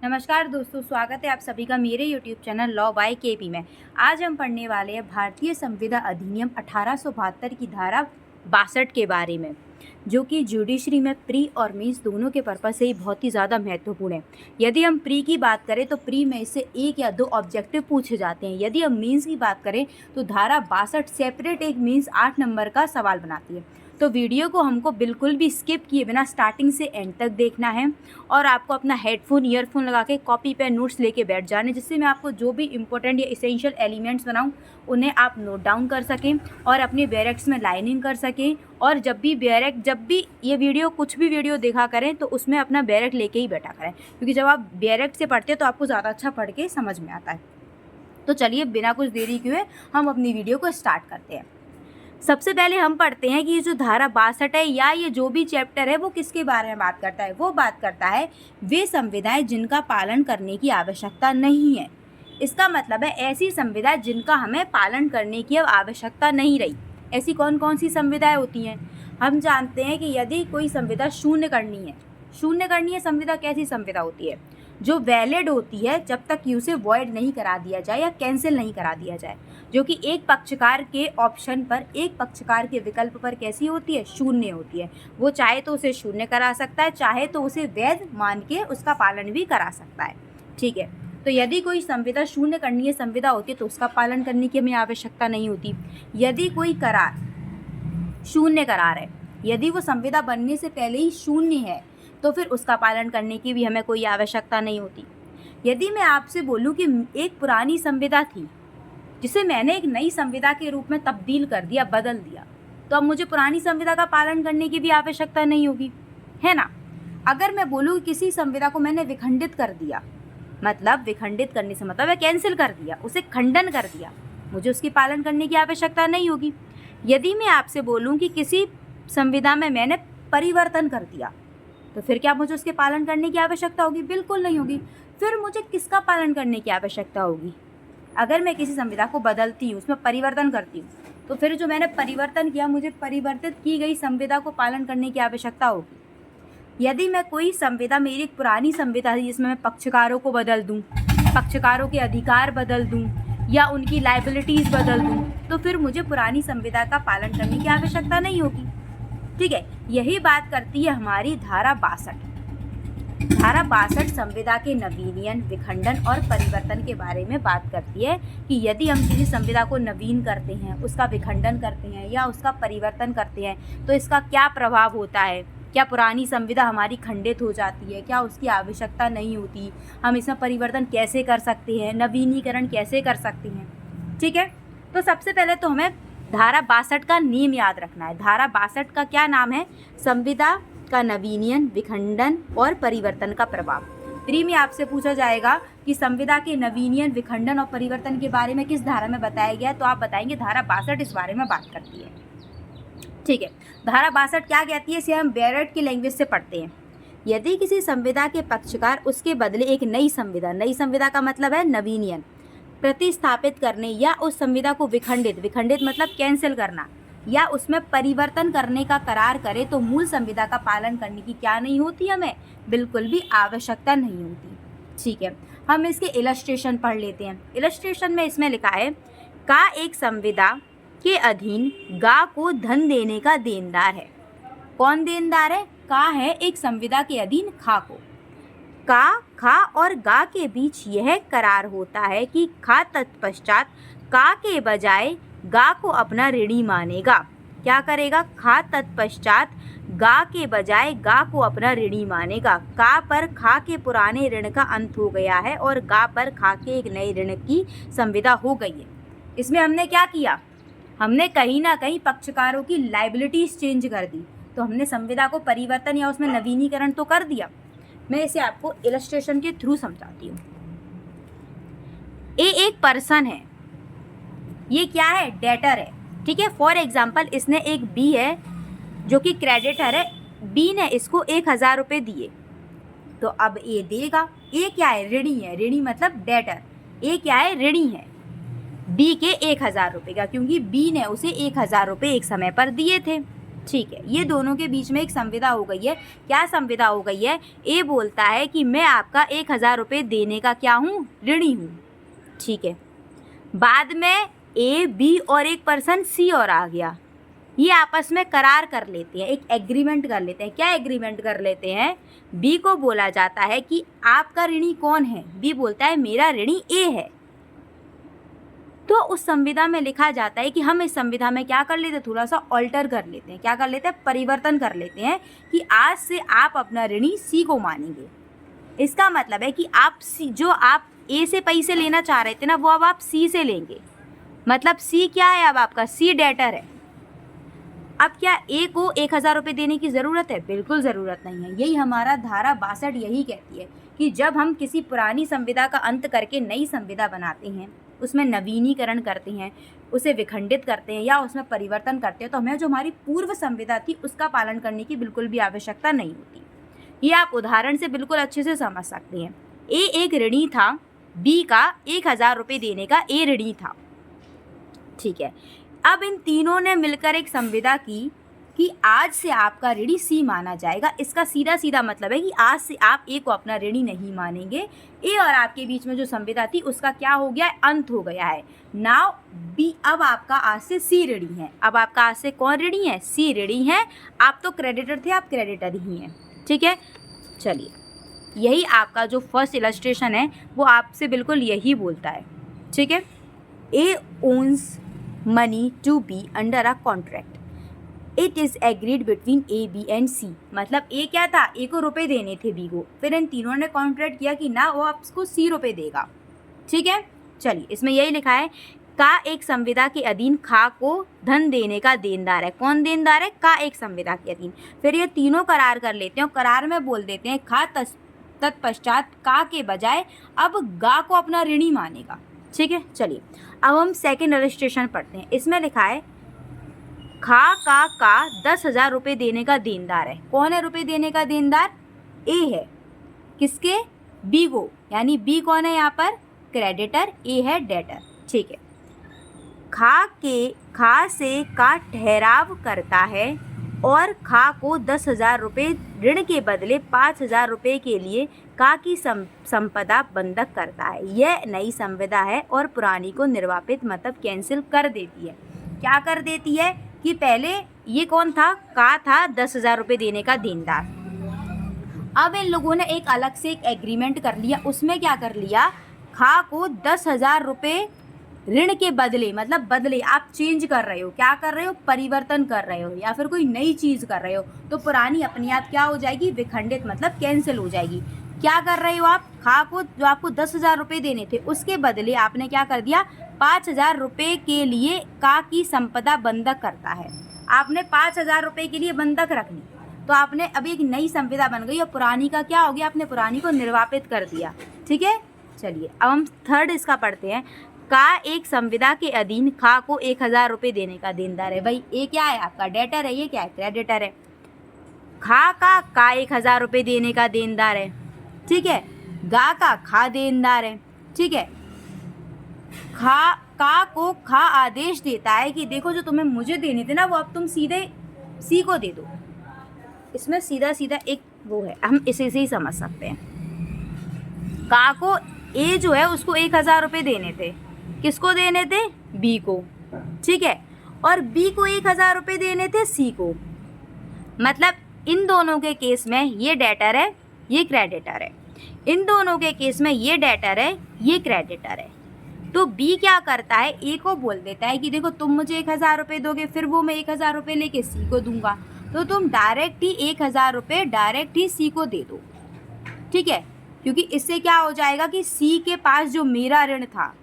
नमस्कार दोस्तों, स्वागत है आप सभी का मेरे YouTube channel law by KP में। आज हम पढ़ने वाले हैं भारतीय संविदा अधिनियम 1872 की धारा 62 के बारे में, जो कि जुडिशरी में प्री और मीन्स दोनों के पर्पज से ही बहुत ही ज़्यादा महत्वपूर्ण है। यदि हम प्री की बात करें तो प्री में इससे एक या दो ऑब्जेक्टिव पूछे जाते हैं। यदि हम मीन्स की बात करें तो धारा 62 सेपरेट एक मीन्स 8 नंबर का सवाल बनाती है। तो वीडियो को हमको बिल्कुल भी स्किप किए बिना स्टार्टिंग से एंड तक देखना है और आपको अपना हेडफोन ईयरफोन लगा के कॉपी पे नोट्स लेके बैठ जाने, जिससे मैं आपको जो भी इंपॉर्टेंट या इसेंशियल एलिमेंट्स बनाऊं उन्हें आप नोट डाउन कर सकें और अपने बैरेक्स में लाइनिंग कर सकें। और जब भी ये वीडियो कुछ भी वीडियो देखा करें तो उसमें अपना बैरेक लेके ही बैठा करें, क्योंकि जब आप बैरेक से पढ़ते हैं तो आपको ज़्यादा अच्छा पढ़ के समझ में आता है। तो चलिए बिना कुछ देरी किए हम अपनी वीडियो को स्टार्ट करते हैं। सबसे पहले हम पढ़ते हैं कि ये जो धारा 62 है या ये जो भी चैप्टर है वो किसके बारे में बात करता है। वो बात करता है वे संविधाएं जिनका पालन करने की आवश्यकता नहीं है। इसका मतलब है ऐसी संविधाएं जिनका हमें पालन करने की अब आवश्यकता नहीं रही। ऐसी कौन कौन सी संविधाएं होती हैं? हम जानते हैं कि यदि कोई संविधा शून्य करनी है संविधा कैसी संविधा होती है? जो वैलिड होती है जब तक कि उसे वॉइड नहीं करा दिया जाए या कैंसिल नहीं करा दिया जाए, जो कि एक पक्षकार के ऑप्शन पर, एक पक्षकार के विकल्प पर कैसी होती है? शून्य होती है। वो चाहे तो उसे शून्य करा सकता है, चाहे तो उसे वैध मान के उसका पालन भी करा सकता है। ठीक है, तो यदि कोई संविधा शून्य करनी है संविधा होती है तो उसका पालन करने की हमें आवश्यकता नहीं होती। यदि कोई करार शून्य करार है, यदि वो संविधा बनने से पहले ही शून्य है तो फिर उसका पालन करने की भी हमें कोई आवश्यकता नहीं होती। यदि मैं आपसे बोलूं कि एक पुरानी संविधा थी जिसे मैंने एक नई संविधा के रूप में तब्दील कर दिया, बदल दिया, तो अब मुझे पुरानी संविधा का पालन करने की भी आवश्यकता नहीं होगी, है ना। अगर मैं बोलूँ कि किसी संविधा को मैंने विखंडित कर दिया, मतलब विखंडित करने से मतलब है कैंसिल कर दिया, उसे खंडन कर दिया, मुझे उसकी पालन करने की आवश्यकता नहीं होगी। यदि मैं आपसे बोलूँ कि किसी संविधा में मैंने परिवर्तन कर दिया तो फिर क्या मुझे उसके पालन करने की आवश्यकता होगी? बिल्कुल नहीं होगी। फिर मुझे किसका पालन करने की आवश्यकता होगी? अगर मैं किसी संविधा को बदलती हूँ, उसमें परिवर्तन करती हूँ, तो फिर जो मैंने परिवर्तन किया मुझे परिवर्तित की गई संविधा को पालन करने की आवश्यकता होगी। यदि मैं कोई संविधा, मेरी एक पुरानी संविधा है जिसमें मैं पक्षकारों को बदल दूँ, पक्षकारों के अधिकार बदल दूँ या उनकी लाइबिलिटीज़ बदल दूँ, तो फिर मुझे पुरानी संविधा का पालन करने की आवश्यकता नहीं होगी। ठीक है, यही बात करती है हमारी धारा 62। धारा 62 संविधा के नवीनीकरण, विखंडन और परिवर्तन के बारे में बात करती है कि यदि हम किसी संविधा को नवीन करते हैं, उसका विखंडन करते हैं या उसका परिवर्तन करते हैं तो इसका क्या प्रभाव होता है। क्या पुरानी संविधा हमारी खंडित हो जाती है? क्या उसकी आवश्यकता नहीं होती? हम इसमें परिवर्तन कैसे कर सकते हैं, नवीनीकरण कैसे कर सकते हैं? ठीक है, तो सबसे पहले तो हमें धारा 62 का नियम याद रखना है। धारा 62 का क्या नाम है? संविधा का नवीनीकरण, विखंडन और परिवर्तन का प्रभाव। प्री में आपसे पूछा जाएगा कि संविधा के नवीनीकरण, विखंडन और परिवर्तन के बारे में किस धारा में बताया गया है, तो आप बताएंगे धारा 62 इस बारे में बात करती है। ठीक है, धारा 62 क्या कहती है, इसे हम बैरेट की लैंग्वेज से पढ़ते हैं। यदि किसी संविधा के पक्षकार उसके बदले एक नई संविधा का मतलब है नवीनीकरण, प्रतिस्थापित करने या उस संविधा को विखंडित मतलब कैंसिल करना या उसमें परिवर्तन करने का करार करे तो मूल संविधा का पालन करने की क्या नहीं होती? हमें बिल्कुल भी आवश्यकता नहीं होती। ठीक है, हम इसके इलस्ट्रेशन पढ़ लेते हैं। इलस्ट्रेशन में इसमें लिखा है का एक संविधा के अधीन गा को धन देने का देनदार है। कौन देनदार है? का है एक संविधा के अधीन खा को। का, खा और गा के बीच यह करार होता है कि खा तत्पश्चात का के बजाय गा को अपना ऋणी मानेगा। क्या करेगा? खा तत्पश्चात गा के बजाय गा को अपना ऋणी मानेगा। का पर खा के पुराने ऋण का अंत हो गया है और गा पर खा के एक नए ऋण की संविधा हो गई है। इसमें हमने क्या किया? हमने कहीं ना कहीं पक्षकारों की लाइबिलिटीज चेंज कर दी, तो हमने संविधा को परिवर्तन या उसमें नवीनीकरण तो कर दिया। मैं इसे आपको इलस्ट्रेशन के थ्रू समझाती हूँ। ए एक पर्सन है, ये क्या है? डेटर है। ठीक है, फॉर एग्जाम्पल इसने एक बी है जो कि क्रेडिटर है, बी ने इसको 1000 रुपये दिए, तो अब ए देगा। ए क्या है? ऋणी है। ऋणी मतलब डेटर। ए क्या है? ऋणी है बी के 1000 रुपये का, क्योंकि बी ने उसे 1000 रुपये एक समय पर दिए थे। ठीक है, ये दोनों के बीच में एक संविदा हो गई है। क्या संविदा हो गई है? ए बोलता है कि मैं आपका 1000 रुपये देने का क्या हूँ? ऋणी हूँ। ठीक है, बाद में ए, बी और एक पर्सन सी और आ गया। ये आपस में करार कर लेते हैं, एक एग्रीमेंट कर लेते हैं। क्या एग्रीमेंट कर लेते हैं? बी को बोला जाता है कि आपका ऋणी कौन है? बी बोलता है मेरा ऋणी ए है। तो उस संविदा में लिखा जाता है कि हम इस संविदा में क्या कर लेते हैं? थोड़ा सा ऑल्टर कर लेते हैं। क्या कर लेते हैं? परिवर्तन कर लेते हैं कि आज से आप अपना ऋणी सी को मानेंगे। इसका मतलब है कि आप सी, जो आप ए से पैसे लेना चाह रहे थे ना, वो अब आप सी से लेंगे। मतलब सी क्या है? अब आपका सी डेटर है। अब क्या ए को 1000 रुपये देने की ज़रूरत है? बिल्कुल ज़रूरत नहीं है। यही हमारा धारा 62 यही कहती है कि जब हम किसी पुरानी संविदा का अंत करके नई संविदा बनाते हैं, उसमें नवीनीकरण करते हैं, उसे विखंडित करते हैं या उसमें परिवर्तन करते हैं, तो हमें जो हमारी पूर्व संविदा थी उसका पालन करने की बिल्कुल भी आवश्यकता नहीं होती। ये आप उदाहरण से बिल्कुल अच्छे से समझ सकते हैं। ए एक ऋणी था, बी का 1000 रुपये देने का ए ऋणी था। ठीक है, अब इन तीनों ने मिलकर एक संविदा की कि आज से आपका ऋणी सी माना जाएगा। इसका सीधा सीधा मतलब है कि आज से आप ए को अपना ऋणी नहीं मानेंगे। ए और आपके बीच में जो संविदा थी उसका क्या हो गया है? अंत हो गया है। नाउ बी, अब आपका आज से सी ऋणी है। अब आपका आज से कौन ऋणी है? सी ऋणी है। आप तो क्रेडिटर थे, आप क्रेडिटर ही हैं। ठीक है, चलिए, यही आपका जो फर्स्ट इलस्ट्रेशन है वो आपसे बिल्कुल यही बोलता है। ठीक है, A owns money to be under a contract, it is agreed between A, B and C. मतलब ए क्या था? ए को रुपए देने थे बी को, फिर इन तीनों ने कॉन्ट्रैक्ट किया कि ना वो आपको सी रुपए देगा। ठीक है, चलिए, इसमें यही लिखा है का एक संविदा के अधीन खा को धन देने का देनदार है। कौन देनदार है? का एक संविदा के अधीन। फिर ये तीनों करार कर लेते हैं और करार में बोल देते हैं खा तत्पश्चात का के बजाय अब गा को अपना ऋणी मानेगा। ठीक है, चलिए, अब हम सेकेंड इलस्ट्रेशन पढ़ते हैं। इसमें लिखा है खा का 10,000 रुपये देने का देनदार है। कौन है रुपये देने का देनदार? ए है। किसके? बी को। यानी बी कौन है यहाँ पर? क्रेडिटर, ए है डेटर। ठीक है, खा से का ठहराव करता है और खा को 10,000 रुपये ऋण के बदले 5,000 रुपये के लिए का की संपदा बंधक करता है। यह नई संविदा है और पुरानी को निर्वापित मतलब कैंसिल कर देती है। क्या कर देती है? कि पहले ये कौन था? का था 10,000 रुपये देने का देनदार। अब इन लोगों ने एक अलग से एक एग्रीमेंट कर लिया। उसमें क्या कर लिया? खा को 10,000 रुपये ऋण के बदले, मतलब बदले आप चेंज कर रहे हो। क्या कर रहे हो? परिवर्तन कर रहे हो या फिर कोई नई चीज़ कर रहे हो, तो पुरानी अपने आप क्या हो जाएगी? विखंडित, मतलब कैंसिल हो जाएगी। क्या कर रहे हो आप? खा को जो आपको 10,000 रुपये देने थे उसके बदले आपने क्या कर दिया? 5,000 रुपये के लिए का की संपदा बंधक करता है। आपने 5,000 रुपये के लिए बंधक रख ली, तो आपने अभी एक नई संविदा बन गई और पुरानी का क्या हो गया? आपने पुरानी को निर्वापित कर दिया। ठीक है, चलिए, अब हम थर्ड इसका पढ़ते हैं। का एक संविदा के अधीन खा को 1,000 रुपये देने का देनदार है। भाई ए क्या है? आपका डेटर है, ये क्या है? क्रेडिटर है। खा का 1,000 रुपये देने का देनदार है। ठीक है, गा का खा देनदार है। ठीक है, का को खा आदेश देता है कि देखो जो तुम्हें मुझे देने थे ना वो अब तुम सीधे सी को दे दो। इसमें सीधा सीधा एक वो है, हम इसे से ही समझ सकते हैं। का को ए जो है उसको 1,000 रुपये देने थे। किसको देने थे? बी को। ठीक है, और बी को 1,000 रुपये देने थे सी को। मतलब इन दोनों के केस में ये डेटर है, ये क्रेडिटर है। इन दोनों के केस में ये डेटर है, ये क्रेडिटर है। तो बी क्या करता है? ए को बोल देता है कि देखो तुम मुझे 1,000 रुपये दोगे, फिर वो मैं 1,000 रुपये लेके सी को दूंगा, तो तुम डायरेक्ट ही 1,000 रुपये डायरेक्ट ही सी को दे दो। ठीक है, क्योंकि इससे क्या हो जाएगा कि सी के पास जो मेरा ऋण था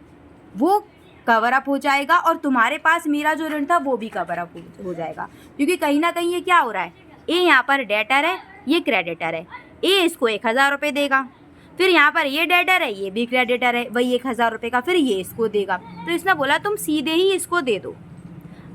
वो कवर अप हो जाएगा और तुम्हारे पास मेरा जो ऋण था वो भी कवर अप हो जाएगा। क्योंकि कहीं ना कहीं ये क्या हो रहा है? ए यहाँ पर डेटर है, ये क्रेडिटर है। ए इसको 1,000 रुपये देगा, फिर यहाँ पर ये डेटर है, ये भी क्रेडिटर है, वही 1,000 रुपये का फिर ये इसको देगा। तो इसने बोला तुम सीधे ही इसको दे दो।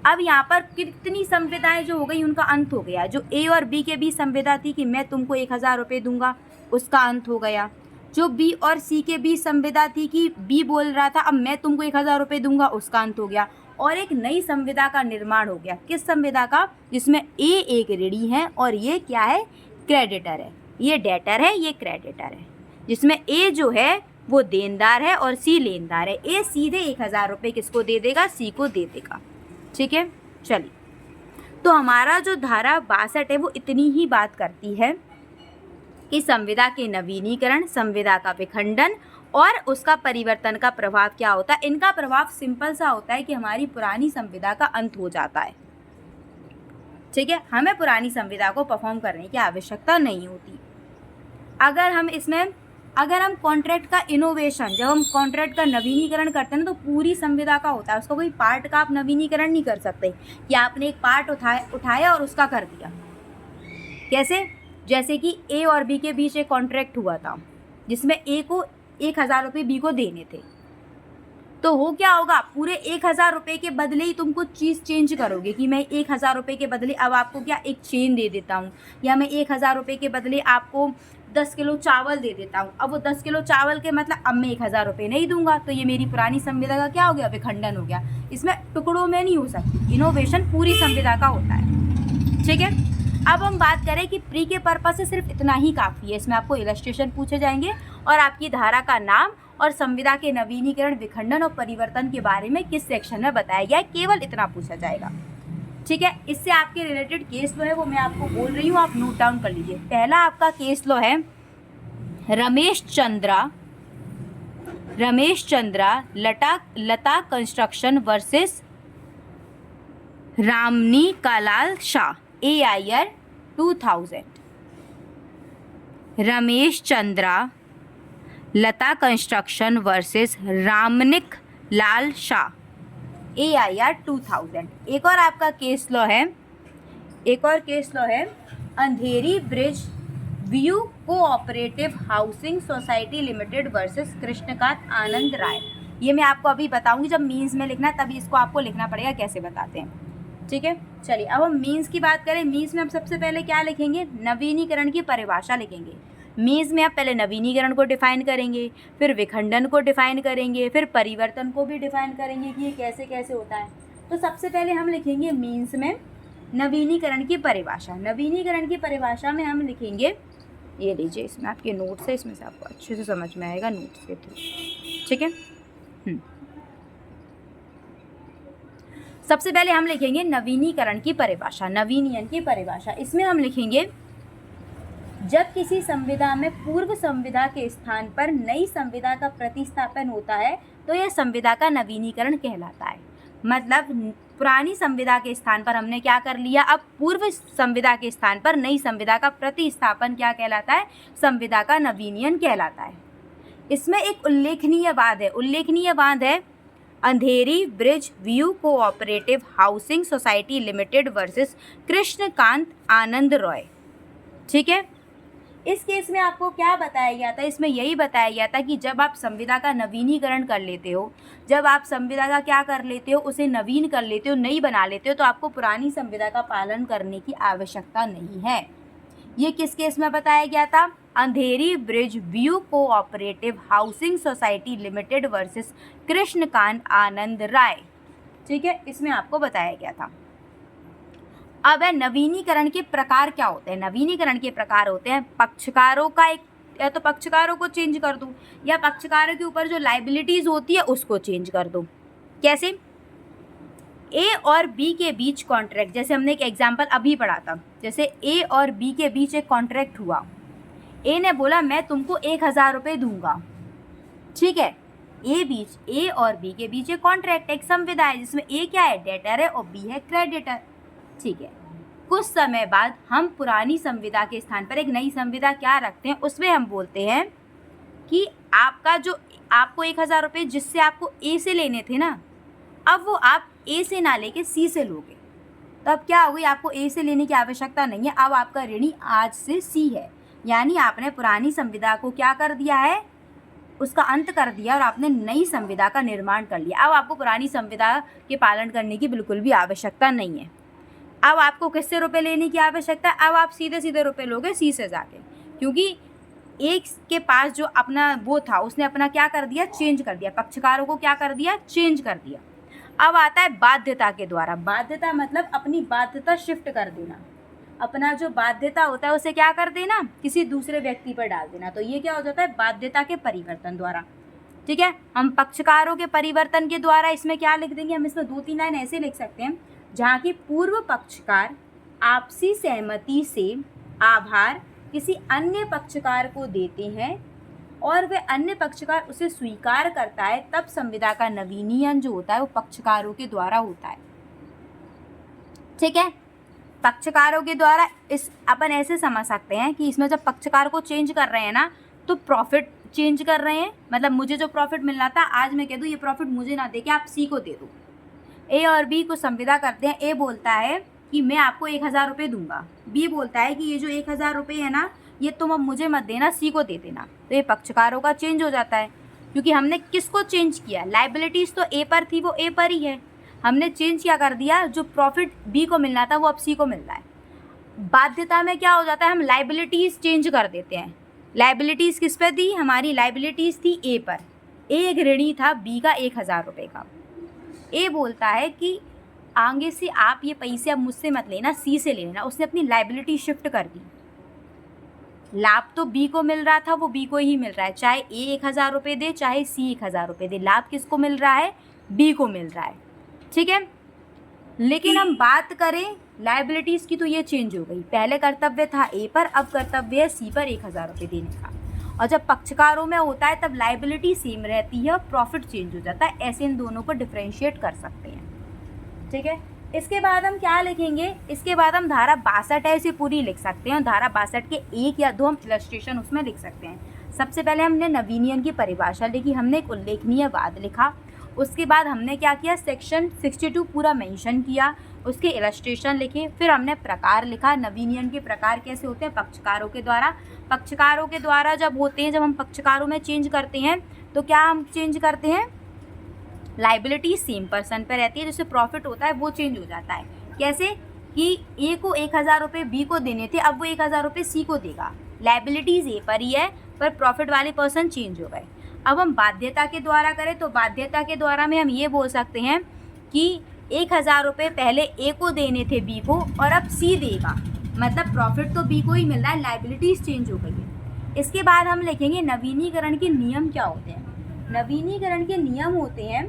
अब यहाँ पर कितनी संविदाएं जो हो गई उनका अंत हो गया। जो ए और बी के बीच संविदा थी कि मैं तुमको 1,000 रुपये दूंगा, उसका अंत हो गया। जो बी और सी के बीच संविदा थी कि बी बोल रहा था अब मैं तुमको 1,000 रुपये दूंगा, उसका अंत हो गया। और एक नई संविदा का निर्माण हो गया। किस संविदा का? जिसमें ए एक ऋणी है और ये क्या है? क्रेडिटर है। ये डेटर है, ये क्रेडिटर है। जिसमें ए जो है वो देनदार है और सी लेनदार है। ए सीधे 1000 रुपये किसको दे देगा? सी को दे देगा। ठीक है, चलिए। तो हमारा जो धारा 62 है वो इतनी ही बात करती है कि संविदा के नवीनीकरण, संविदा का विखंडन और उसका परिवर्तन का प्रभाव क्या होता है। इनका प्रभाव सिंपल सा होता है कि हमारी पुरानी संविदा का अंत हो जाता है। ठीक है, हमें पुरानी संविदा को परफॉर्म करने की आवश्यकता नहीं होती। अगर हम कॉन्ट्रैक्ट का इनोवेशन, जब हम कॉन्ट्रैक्ट का नवीनीकरण करते हैं ना, तो पूरी संविदा का होता है, उसका कोई पार्ट का आप नवीनीकरण नहीं कर सकते कि आपने एक पार्ट उठाया और उसका कर दिया। कैसे? जैसे कि ए और बी के बीच एक कॉन्ट्रैक्ट हुआ था जिसमें ए को 1000 रुपये बी को देने थे, तो हो क्या होगा? पूरे 1000 रुपये के बदले ही तुम कुछ चीज़ चेंज करोगे कि मैं 1000 रुपये के बदले अब आपको क्या एक चेन दे देता हूँ, या मैं 1000 रुपये के बदले आपको 10 किलो चावल दे देता हूँ। अब वो 10 किलो चावल के मतलब अब मैं 1000 रुपये नहीं दूंगा, तो ये मेरी पुरानी संविदा का क्या हो गया? विखंडन हो गया। इसमें टुकड़ों में नहीं हो सकती, इनोवेशन पूरी संविदा का होता है। ठीक है, अब हम बात करें कि प्री के पर्पस से सिर्फ इतना ही काफ़ी है। इसमें आपको इलस्ट्रेशन पूछे जाएंगे और आपकी धारा का नाम और संविदा के नवीनीकरण, विखंडन और परिवर्तन के बारे में किस सेक्शन में बताया गया है, केवल इतना पूछा जाएगा। ठीक है, इससे आपके रिलेटेड केस लो है वो मैं आपको बोल रही हूँ, आप नोट डाउन कर लीजिए। पहला आपका केस लो है Ramesh Chandra Lata construction versus Ramani Kalal Shah, AIR 2000। Ramesh Chandra Lata construction versus Ramnik Lal Shah, AIR 2000। एक और आपका केस लॉ है Andheri bridge view cooperative housing society limited versus Krishnakant Anand Rai. ये मैं आपको अभी बताऊंगी, जब मीन्स में लिखना है तभी इसको आपको लिखना पड़ेगा कैसे बताते हैं। ठीक है, चलिए अब हम मीन्स की बात करें। मीन्स में हम सबसे पहले क्या लिखेंगे? नवीनीकरण की परिभाषा लिखेंगे। मीन्स में आप पहले नवीनीकरण को डिफाइन करेंगे, फिर विखंडन को डिफाइन करेंगे, फिर परिवर्तन को भी डिफाइन करेंगे कि ये कैसे कैसे होता है। तो सबसे पहले हम लिखेंगे मीन्स में नवीनीकरण की परिभाषा। नवीनीकरण की परिभाषा में हम लिखेंगे, ये लीजिए, इसमें आपके नोट्स है, इसमें से आपको अच्छे से समझ में आएगा नोट्स के थ्रू। ठीक है, सबसे पहले हम लिखेंगे नवीनीकरण की परिभाषा, नवीनियन की परिभाषा। इसमें हम लिखेंगे जब किसी संविदा में पूर्व संविदा के स्थान पर नई संविदा का प्रतिस्थापन होता है तो यह संविदा का नवीनीकरण कहलाता है। मतलब पुरानी संविदा के स्थान पर हमने क्या कर लिया, अब पूर्व संविदा के स्थान पर नई संविदा का प्रतिस्थापन क्या कहलाता है? संविदा का नवीनियन कहलाता है। इसमें एक उल्लेखनीय बात है Andheri bridge view cooperative housing society limited versus Krishnakant Anand Roy. ठीक है, इस केस में आपको क्या बताया गया था? इसमें यही बताया गया था कि जब आप संविदा का नवीनीकरण कर लेते हो, जब आप संविदा का क्या कर लेते हो, उसे नवीन कर लेते हो, नई बना लेते हो, तो आपको पुरानी संविदा का पालन करने की आवश्यकता नहीं है। ये किस केस में बताया गया था? Andheri bridge view cooperative housing society limited versus Krishnakant Anand Rai. ठीक है, इसमें आपको बताया गया था। अब है नवीनीकरण के प्रकार क्या होते हैं? नवीनीकरण के प्रकार होते हैं पक्षकारों का एक, या तो पक्षकारों को चेंज कर दूं या पक्षकारों के ऊपर जो लाइबिलिटीज होती है उसको चेंज कर दूं। कैसे? ए और बी के बीच कॉन्ट्रैक्ट, जैसे हमने एक एग्जाम्पल अभी पढ़ा था, जैसे ए और बी के बीच एक कॉन्ट्रैक्ट हुआ। ए ने बोला मैं तुमको 1000 रुपये दूंगा। ठीक है, ए और बी के बीच एक कॉन्ट्रैक्ट, एक संविदा है जिसमें ए क्या है? डेटर है और बी है क्रेडिटर। ठीक है, कुछ समय बाद हम पुरानी संविदा के स्थान पर एक नई संविदा क्या रखते हैं, उसमें हम बोलते हैं कि आपको 1000 रुपये जिससे आपको ए से लेने थे ना, अब वो आप ए से ना लेके सी से लोगे। तो अब क्या होगी? आपको ए से लेने की आवश्यकता नहीं है, अब आपका ऋणी आज से सी है। यानी आपने पुरानी संविदा को क्या कर दिया है? उसका अंत कर दिया और आपने नई संविदा का निर्माण कर लिया। अब आपको पुरानी संविदा के पालन करने की बिल्कुल भी आवश्यकता नहीं है। अब आपको किससे रुपए लेने की आवश्यकता है? अब आप सीधे सीधे रुपए लोगे सी से जाके, क्योंकि एक के पास जो अपना वो था उसने अपना क्या कर दिया? चेंज कर दिया। पक्षकारों को क्या कर दिया? चेंज कर दिया। अब आता है बाध्यता के द्वारा। बाध्यता मतलब अपनी बाध्यता शिफ्ट कर देना, अपना जो बाध्यता होता है उसे क्या कर देना, किसी दूसरे व्यक्ति पर डाल देना। तो ये क्या हो जाता है, बाध्यता के परिवर्तन द्वारा। ठीक है, हम पक्षकारों के परिवर्तन के द्वारा इसमें क्या लिख देंगे, हम इसमें 2-3 लाइन ऐसे लिख सकते हैं, जहाँ की पूर्व पक्षकार आपसी सहमति से आभार किसी अन्य पक्षकार को देते हैं और वह अन्य पक्षकार उसे स्वीकार करता है, तब संविदा का नवीनीकरण जो होता है वो पक्षकारों के द्वारा होता है। ठीक है, पक्षकारों के द्वारा इस अपन ऐसे समझ सकते हैं कि इसमें जब पक्षकार को चेंज कर रहे हैं ना, तो प्रॉफिट चेंज कर रहे हैं। मतलब मुझे जो प्रॉफिट मिल रहा था, आज मैं कह दूँ ये प्रॉफिट मुझे ना दे के आप सी को दे दो। ए और बी को संविदा करते हैं। ए बोलता है कि मैं आपको 1000 रुपये दूंगा, बी बोलता है कि ये जो 1000 रुपये है ना, ये तुम अब मुझे मत देना, सी को दे देना। तो ये पक्षकारों का चेंज हो जाता है, क्योंकि हमने किसको चेंज किया, लाइबिलिटीज़ तो ए पर थी, वो ए पर ही है, हमने चेंज क्या कर दिया, जो प्रॉफिट बी को मिलना था वो अब सी को मिल रहा है। बाध्यता में क्या हो जाता है, हम लाइबिलिटीज़ चेंज कर देते हैं। लाइबिलिटीज़ किस पे थी, हमारी लाइबिलिटीज़ थी ए पर। ए एक ऋणी था बी का 1000 रुपये का। ए बोलता है कि आगे से आप ये पैसे अब मुझसे मत लेना, सी से लेना। उसने अपनी लाइबिलिटी शिफ्ट कर दी। लाभ तो बी को मिल रहा था, वो बी को ही मिल रहा है, चाहे ए 1000 रुपये दे चाहे सी 1000 रुपये दे, लाभ किसको मिल रहा है, बी को मिल रहा है। ठीक है, लेकिन हम बात करें लाइबिलिटीज़ की तो ये चेंज हो गई। पहले कर्तव्य था ए पर, अब कर्तव्य है सी पर 1000 रुपये देने का। और जब पक्षकारों में होता है तब लाइबिलिटी सेम रहती है और प्रॉफिट चेंज हो जाता है। ऐसे इन दोनों को डिफ्रेंशिएट कर सकते हैं। ठीक है, इसके बाद हम क्या लिखेंगे, इसके बाद हम धारा 62 है इसे पूरी लिख सकते हैं और धारा 62 के 1 या 2 हम इलस्ट्रेशन उसमें लिख सकते हैं। सबसे पहले हमने नवीनीकरण की परिभाषा लिखी, हमने एक उल्लेखनीय वाद लिखा, उसके बाद हमने क्या किया, सेक्शन 62 पूरा मेंशन किया, उसके इलस्ट्रेशन लिखे, फिर हमने प्रकार लिखा। नवीनीकरण के प्रकार कैसे होते हैं, पक्षकारों के द्वारा। पक्षकारों के द्वारा जब होते हैं, जब हम पक्षकारों में चेंज करते हैं तो क्या हम चेंज करते हैं, लाइबिलिटी सेम पर्सन पे रहती है, जिससे प्रॉफिट होता है वो चेंज हो जाता है। कैसे कि ए को 1000 रुपये बी को देने थे, अब वो 1000 रुपये सी को देगा। लाइबिलिटीज ए पर ही है पर प्रॉफिट वाले पर्सन चेंज हो गए। अब हम बाध्यता के द्वारा करें तो बाध्यता के द्वारा में हम ये बोल सकते हैं कि 1000 रुपये पहले ए को देने थे बी को और अब सी देगा, मतलब प्रॉफिट तो बी को ही मिल रहा है, लाइबिलिटीज चेंज हो गई है। इसके बाद हम लिखेंगे नवीनीकरण के नियम क्या होते हैं। नवीनीकरण के नियम होते हैं,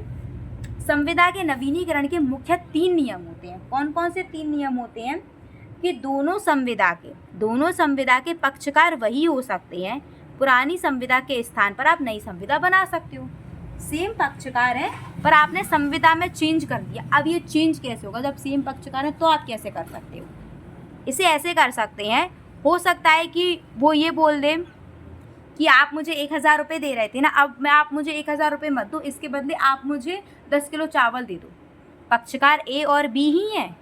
संविदा के नवीनीकरण के मुख्य 3 नियम होते हैं। कौन कौन से 3 नियम होते हैं कि दोनों संविदा के पक्षकार वही हो सकते हैं, पुरानी संविदा के स्थान पर आप नई संविदा बना सकते हो। सेम पक्षकार है पर आपने संविदा में चेंज कर दिया। अब ये चेंज कैसे होगा, जब सेम पक्षकार है तो आप कैसे कर सकते हो, इसे ऐसे कर सकते हैं। हो सकता है कि वो ये बोल दें कि आप मुझे 1000 रुपये दे रहे थे ना, अब मैं आप मुझे 1000 रुपये मत दो, इसके बदले आप मुझे 10 किलो चावल दे दो। पक्षकार ए और बी ही हैं,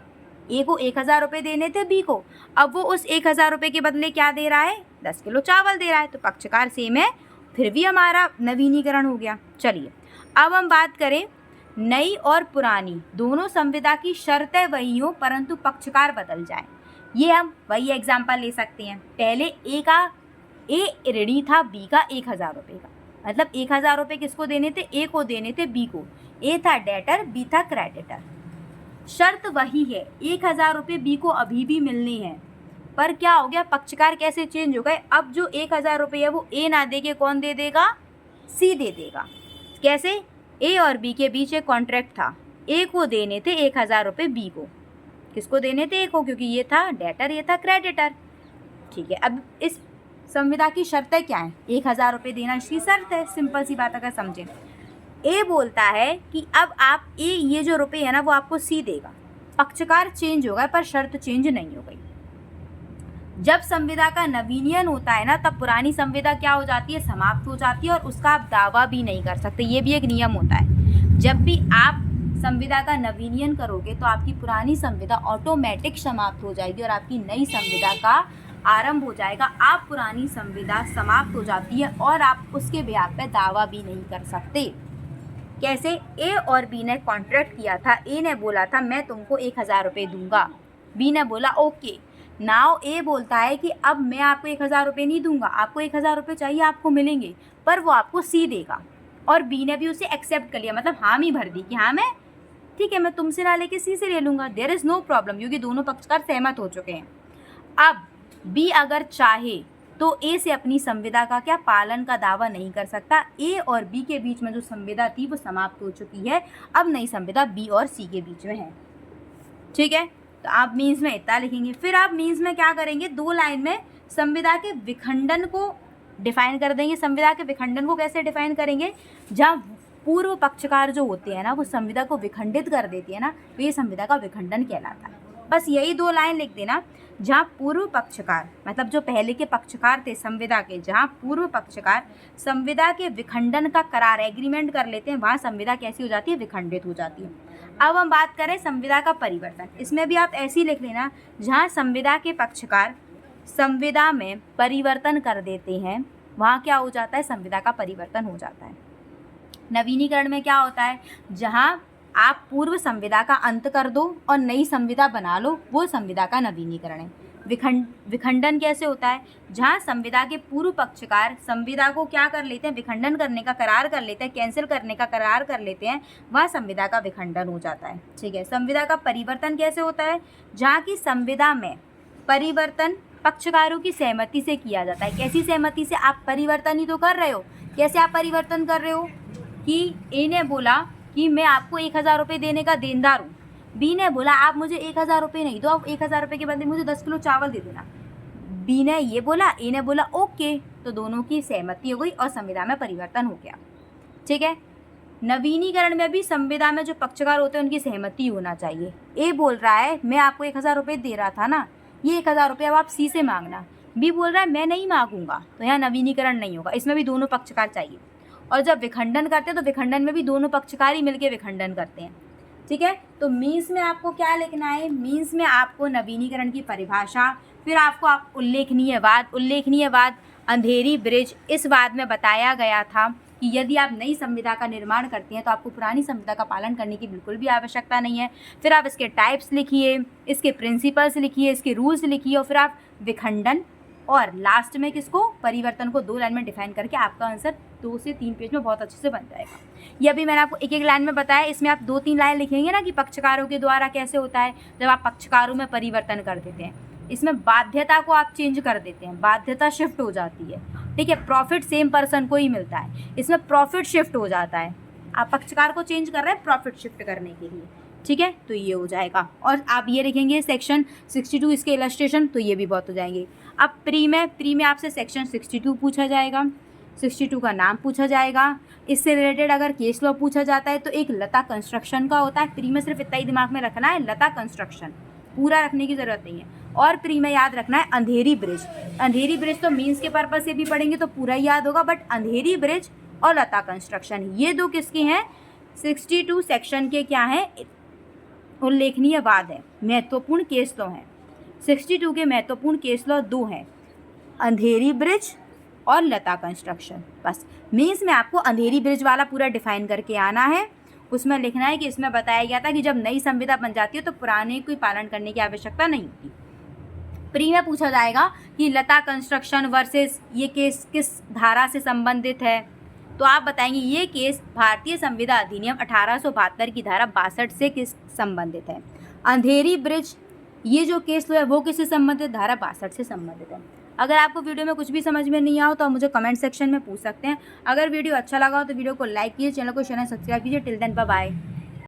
ए को 1000 रुपये देने थे बी को, अब वो उस 1000 रुपये के बदले क्या दे रहा है, 10 किलो चावल दे रहा है। तो पक्षकार सेम है, फिर भी हमारा नवीनीकरण हो गया। चलिए अब हम बात करें नई और पुरानी दोनों संविदा की शर्तें वही हो परंतु पक्षकार बदल जाए। ये हम वही एग्जाम्पल ले सकते हैं। पहले ए ऋणी था बी का 1000 रुपये का, मतलब 1000 रुपये किसको देने थे, ए को देने थे बी को। ए था डेटर, बी था क्रेडिटर। शर्त वही है, 1000 रुपये बी को अभी भी मिलने हैं, पर क्या हो गया, पक्षकार कैसे चेंज हो गए। अब जो 1000 रुपये है वो ए ना दे के कौन दे देगा, सी दे देगा। कैसे, ए और बी के बीच एक कॉन्ट्रैक्ट था, ए को देने थे 1000 रुपये बी को। किसको देने थे, ए को, क्योंकि ये था डेटर ये था क्रेडिटर। ठीक है, अब इस संविदा की शर्तें क्या हैं, 1000 रुपये देना इसकी शर्त है। सिंपल सी बात अगर समझें, ए बोलता है कि अब आप ए ये जो रुपये है ना वो आपको सी देगा। पक्षकार चेंज हो गए पर शर्त चेंज नहीं हो गई। जब संविदा का नवीनीकरण होता है ना तब पुरानी संविदा क्या हो जाती है, समाप्त हो जाती है और उसका आप दावा भी नहीं कर सकते। ये भी एक नियम होता है, जब भी आप संविदा का नवीनीकरण करोगे तो आपकी पुरानी संविदा ऑटोमेटिक समाप्त हो जाएगी और आपकी नई संविदा का आरंभ हो जाएगा। आप पुरानी संविदा समाप्त हो जाती है और आप उसके ब्याह पे दावा भी नहीं कर सकते। कैसे, ए और बी ने कॉन्ट्रैक्ट किया था, ए ने बोला था मैं तुमको 1000 रुपये दूंगा, बी ने बोला ओके। नाउ ए बोलता है कि अब मैं आपको 1000 रुपये नहीं दूंगा, आपको 1000 रुपये चाहिए, आपको मिलेंगे, पर वो आपको सी देगा। और बी ने भी उसे एक्सेप्ट कर लिया, मतलब हामी भर दी कि हाँ मैं ठीक है, मैं तुमसे ना लेके सी से ले लूँगा, देयर इज़ नो प्रॉब्लम, क्योंकि दोनों पक्षकार सहमत हो चुके हैं। अब बी अगर चाहे तो ए से अपनी संविदा का क्या पालन का दावा नहीं कर सकता। ए और बी के बीच में जो संविदा थी वो समाप्त हो चुकी है, अब नई संविदा बी और सी के बीच में है। ठीक है, तो आप मीन्स में इतना लिखेंगे। फिर आप मीन्स में क्या करेंगे, 2 लाइन में संविदा के विखंडन को डिफाइन कर देंगे। संविदा के विखंडन को कैसे डिफाइन करेंगे, जहाँ पूर्व पक्षकार जो होते हैं ना वो संविदा को विखंडित कर देती है ना, तो ये संविदा का विखंडन कहलाता है। बस यही 2 लाइन लिख देना। जहाँ पूर्व पक्षकार मतलब जो पहले के पक्षकार थे संविदा के, जहाँ पूर्व पक्षकार संविदा के विखंडन का करार एग्रीमेंट कर लेते हैं, वहाँ संविदा कैसी हो जाती है, विखंडित हो जाती है। अब हम बात करें संविदा का परिवर्तन, इसमें भी आप ऐसे ही लिख लेना, जहाँ संविदा के पक्षकार संविदा में परिवर्तन कर देते हैं, वहाँ क्या हो जाता है, संविदा का परिवर्तन हो जाता है। नवीनीकरण में क्या होता है, जहाँ आप पूर्व संविदा का अंत कर दो और नई संविदा बना लो, वो संविदा का नवीनीकरण है। विखंडन कैसे होता है, जहाँ संविदा के पूर्व पक्षकार संविदा को क्या कर लेते हैं, विखंडन करने का करार कर लेते हैं, कैंसिल करने का करार कर लेते हैं, वह संविदा का विखंडन हो जाता है। ठीक है, संविदा का परिवर्तन कैसे होता है, जहाँ की संविदा में परिवर्तन पक्षकारों की सहमति से किया जाता है। कैसी सहमति से, आप परिवर्तन ही तो कर रहे हो। कैसे आप परिवर्तन कर रहे हो कि ए ने बोला कि मैं आपको 1000 रुपये देने का देनदार हूँ, बी ने बोला आप मुझे 1000 रुपये नहीं दो, आप 1000 रुपये के बदले मुझे 10 किलो चावल दे देना। बी ने ये बोला, ए ने बोला ओके, तो दोनों की सहमति हो गई और संविदा में परिवर्तन हो गया। ठीक है, नवीनीकरण में भी संविदा में जो पक्षकार होते हैं उनकी सहमति होना चाहिए। ए बोल रहा है मैं आपको 1000 रुपये दे रहा था ना, ये 1000 रुपये अब आप सी से मांगना। बी बोल रहा है मैं नहीं मांगूंगा, तो यहाँ नवीनीकरण नहीं होगा, इसमें भी दोनों पक्षकार चाहिए। और जब विखंडन करते हैं तो विखंडन में भी दोनों पक्षकार ही मिलकर विखंडन करते हैं। ठीक है, तो मीन्स में आपको क्या लिखना है, मीन्स में आपको नवीनीकरण की परिभाषा, फिर आपको उल्लेखनीय वाद अंधेरी ब्रिज, इस वाद में बताया गया था कि यदि आप नई संविदा का निर्माण करते हैं तो आपको पुरानी संविदा का पालन करने की बिल्कुल भी आवश्यकता नहीं है। फिर आप इसके टाइप्स लिखिए, इसके प्रिंसिपल्स लिखिए, इसके रूल्स लिखिए, और फिर आप विखंडन और लास्ट में किसको, परिवर्तन को 2 लाइन में डिफाइन करके आपका आंसर 2 से 3 पेज में बहुत अच्छे से बन जाएगा। ये अभी मैंने आपको एक लाइन में बताया, इसमें आप 2-3 लाइन लिखेंगे ना कि पक्षकारों के द्वारा कैसे होता है, जब आप पक्षकारों में परिवर्तन कर देते हैं। इसमें बाध्यता को आप चेंज कर देते हैं, बाध्यता शिफ्ट हो जाती है। ठीक है, प्रॉफिट सेम पर्सन को ही मिलता है, इसमें प्रॉफिट शिफ्ट हो जाता है। आप पक्षकार को चेंज कर रहे हैं प्रॉफिट शिफ्ट करने के लिए। ठीक है, तो ये हो जाएगा। और आप ये लिखेंगे सेक्शन 62 इसके इलस्ट्रेशन, तो ये भी बहुत हो जाएंगे। अब प्री में आपसे सेक्शन 62 पूछा जाएगा, 62 का नाम पूछा जाएगा। इससे रिलेटेड अगर केस लॉ पूछा जाता है तो एक लता कंस्ट्रक्शन का होता है। प्री में सिर्फ इतना ही दिमाग में रखना है, लता कंस्ट्रक्शन, पूरा रखने की ज़रूरत नहीं है। और प्री में याद रखना है अंधेरी ब्रिज। अंधेरी ब्रिज तो मीन्स के पर्पज से भी पढ़ेंगे तो पूरा ही याद होगा, बट अंधेरी ब्रिज और लता कंस्ट्रक्शन ये 2 किसके हैं, 62 सेक्शन के क्या हैं, उल्लेखनीय वाद है, महत्वपूर्ण केस लॉ हैं। 62 के महत्वपूर्ण केस लॉ 2 हैं, अंधेरी ब्रिज और लता कंस्ट्रक्शन। बस मीन्स में आपको अंधेरी ब्रिज वाला पूरा डिफाइन करके आना है। उसमें लिखना है कि इसमें बताया गया था कि जब नई संविदा बन जाती है तो पुराने को पालन करने की आवश्यकता नहीं होती। प्री में पूछा जाएगा कि लता कंस्ट्रक्शन वर्सेस ये केस किस धारा से संबंधित है, तो आप बताएंगे ये केस भारतीय संविदा अधिनियम 1872 की धारा 62 से किस संबंधित है। अंधेरी ब्रिज ये जो केस है वो किससे संबंधित, धारा 62 से संबंधित है। अगर आपको वीडियो में कुछ भी समझ में नहीं आओ तो आप मुझे कमेंट सेक्शन में पूछ सकते हैं। अगर वीडियो अच्छा लगा हो तो वीडियो को लाइक कीजिए, चैनल को शेयर सब्सक्राइब कीजिए। Till then bye bye.